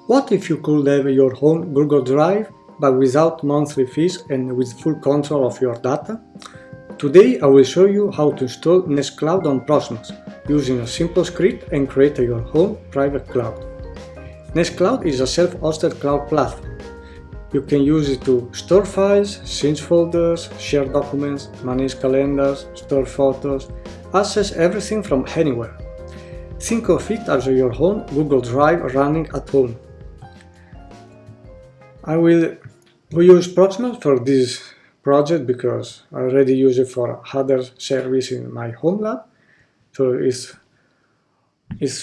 What if you could have your own Google Drive, but without monthly fees and with full control of your data? Today I will show you how to install Nextcloud on Proxmox using a simple script and create your own private cloud. Nextcloud is a self-hosted cloud platform. You can use it to store files, sync folders, share documents, manage calendars, store photos, access everything from anywhere. Think of it as your own Google Drive running at home. I will use Proxmox for this project because I already use it for other service in my home lab, so it's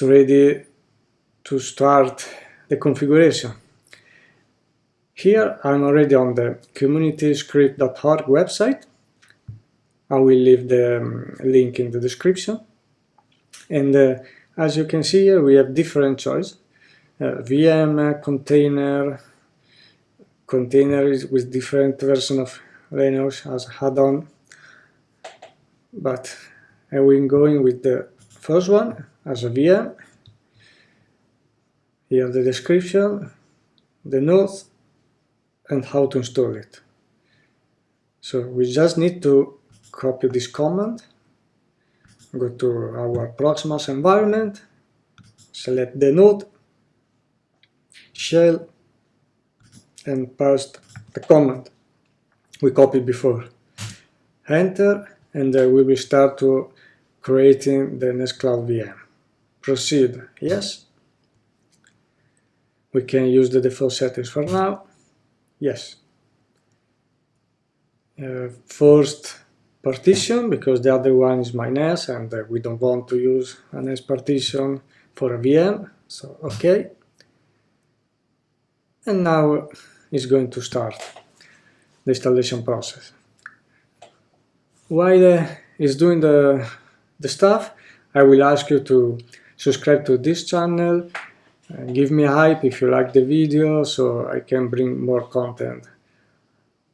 ready to start the configuration. Here I'm already on the communityscript.org website. I will leave the link in the description. And as you can see here, we have different choices: VM, containers with different version of Linux as add-on. But I will going with the first one as a VM. Here the description, the notes, and how to install it. So we just need to copy this command, go to our Proxmox environment, select the node, shell, and paste the command we copied before. Enter, and we will start to creating the Nextcloud VM. Proceed, yes. We can use the default settings for now. Yes. First partition, because the other one is my NAS and we don't want to use a NAS partition for a VM, so okay. And now it's going to start the installation process. While it's doing the stuff, I will ask you to subscribe to this channel, give me a hype if you like the video so I can bring more content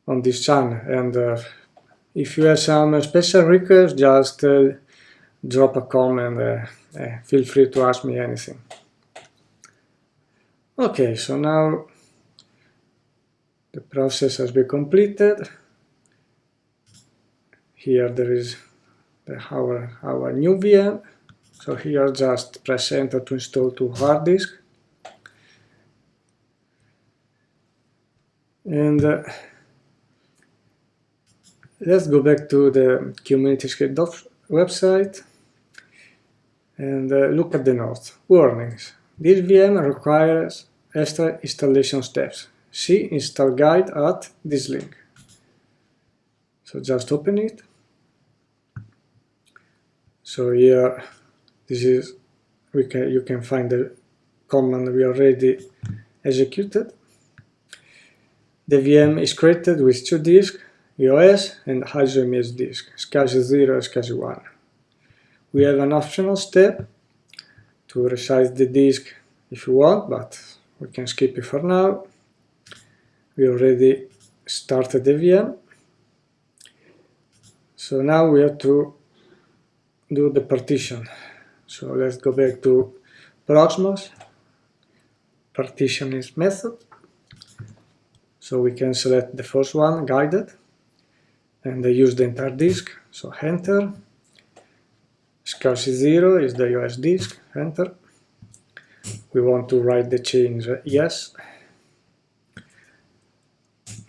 on this channel. And if you have some special requests, just drop a comment, feel free to ask me anything. Okay, so now the process has been completed. Here there is our new VM. So here just press enter to install to hard disk. And let's go back to the communityscript website and look at the notes. Warnings. This VM requires extra installation steps. See install guide at this link. So just open it. So here, this is you can find the command we already executed. The VM is created with two disks, EOS and ISO disk, SCSI 0 and SCSI 1. We have an optional step to resize the disk if you want, but we can skip it for now. We already started the VM. So now we have to do the partition. So let's go back to Proxmox, partitioning method. So we can select the first one, guided, and use the entire disk. So enter. SCSI 0 is the EOS disk, enter. We want to write the change, yes.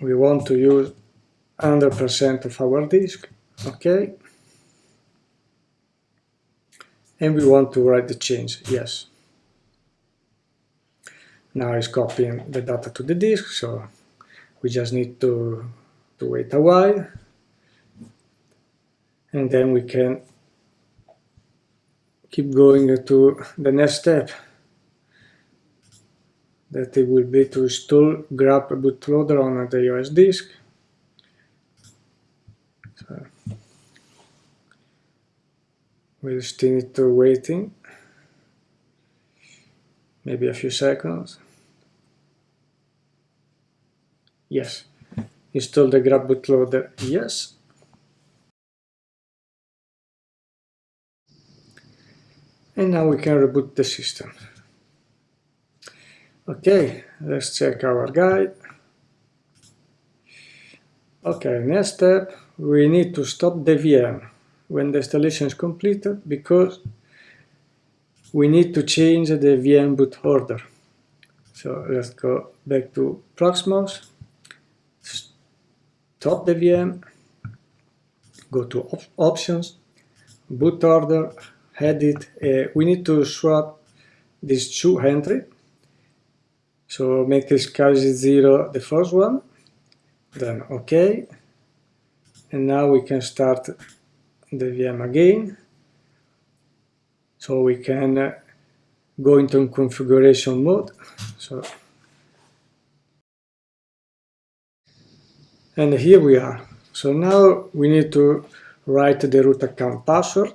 We want to use 100% of our disk, okay. And we want to write the change, yes. Now it's copying the data to the disk, so we just need to wait a while. And then we can keep going to the next step. That it will be to install grab bootloader on the EOS disk. So we'll still need to waiting, maybe a few seconds. Yes, install the grab bootloader, yes. And now we can reboot the system. Okay, let's check our guide. Okay, next step, we need to stop the VM when the installation is completed because we need to change the VM boot order. So let's go back to Proxmox, stop the VM, go to options, boot order, edit. We need to swap these two entries. So make this case 0 the first one, then OK. And now we can start the VM again. So we can go into configuration mode. And here we are. So now we need to write the root account password.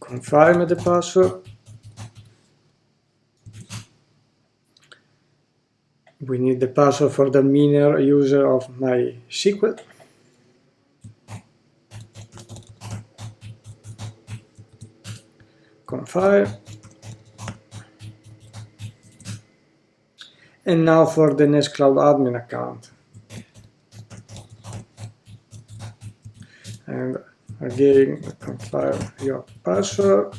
Confirm the password. We need the password for the minor user of MySQL. Confirm. And now for the Nextcloud admin account. And again, confirm your password.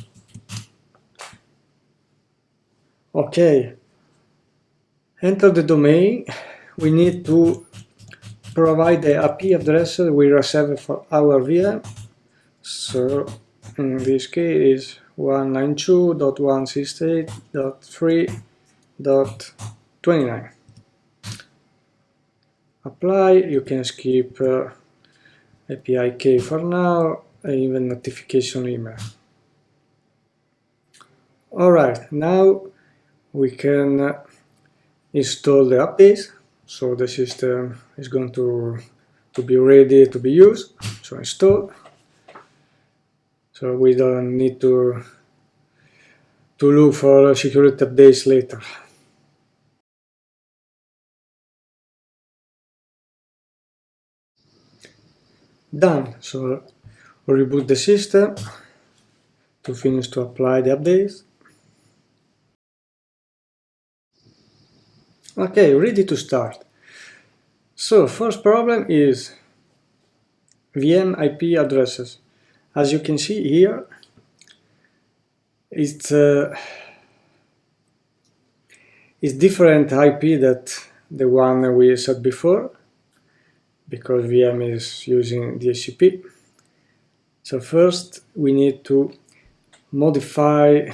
Okay. Enter the domain. We need to provide the IP address we reserved for our VM. So in this case is 192.168.3.29. Apply. You can skip API key for now, and even notification email. Alright, now we can install the updates, so the system is going to be ready to be used. So install. So we don't need to look for security updates later. Done. So reboot the system to finish to apply the updates. Okay, ready to start. So first problem is VM IP addresses. As you can see here, it's different IP that the one we set before, because VM is using DHCP. So first we need to modify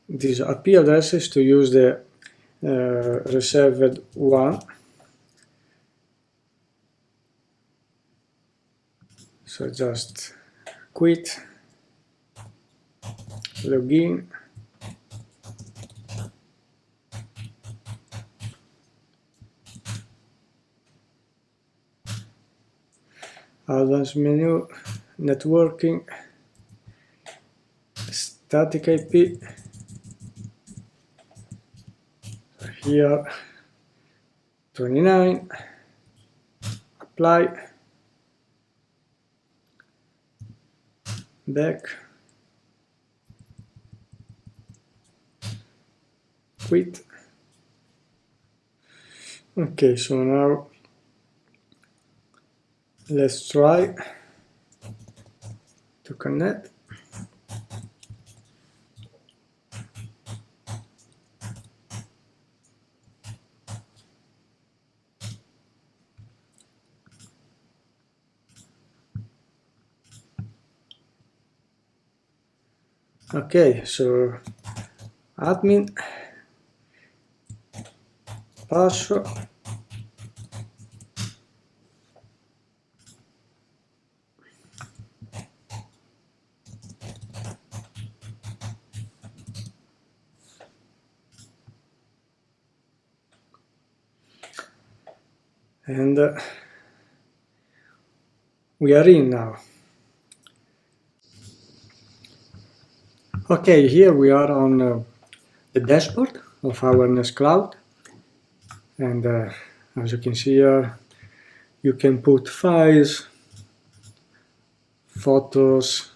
these IP addresses to use the reserved one. So just quit, login, advanced menu, networking, static IP, here 29, apply, back, quit. Okay, so now let's try to connect. Okay, so admin, password, and we are in now. Okay, here we are on the dashboard of our Nextcloud, and as you can see here, you can put files, photos,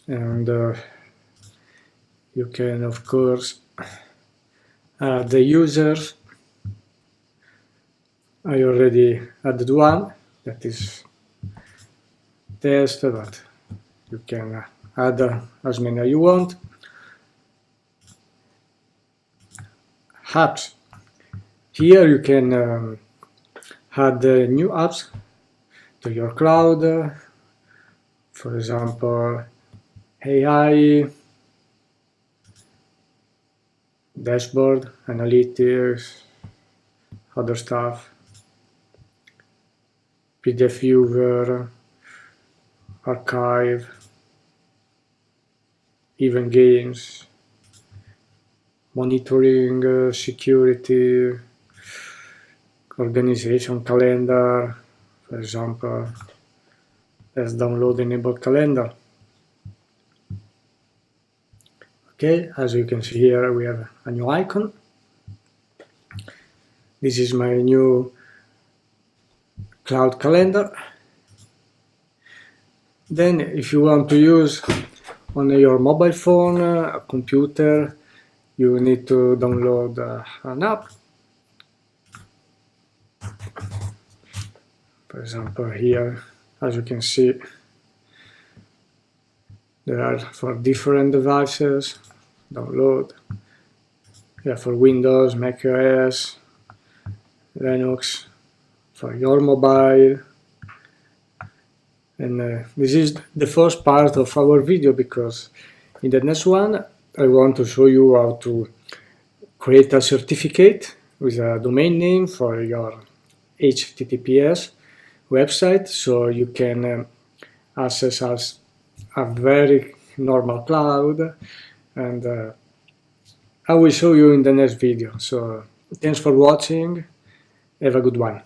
and you can of course add the users. I already added one, that is test, but you can add as many as you want. Apps. Here you can add new apps to your cloud, for example AI, dashboard, analytics, other stuff, PDF viewer, archive, even games, monitoring, security, organization, calendar, for example. Let's download enable calendar. Okay, as you can see here, we have a new icon. This is my new cloud calendar. Then, if you want to use on your mobile phone, a computer, you need to download an app. For example, here, as you can see, there are for different devices. Download. Yeah, for Windows, Mac OS, Linux, for your mobile. And this is the first part of our video, because in the next one I want to show you how to create a certificate with a domain name for your HTTPS website, so you can access as a very normal cloud, and I will show you in the next video. So thanks for watching, have a good one.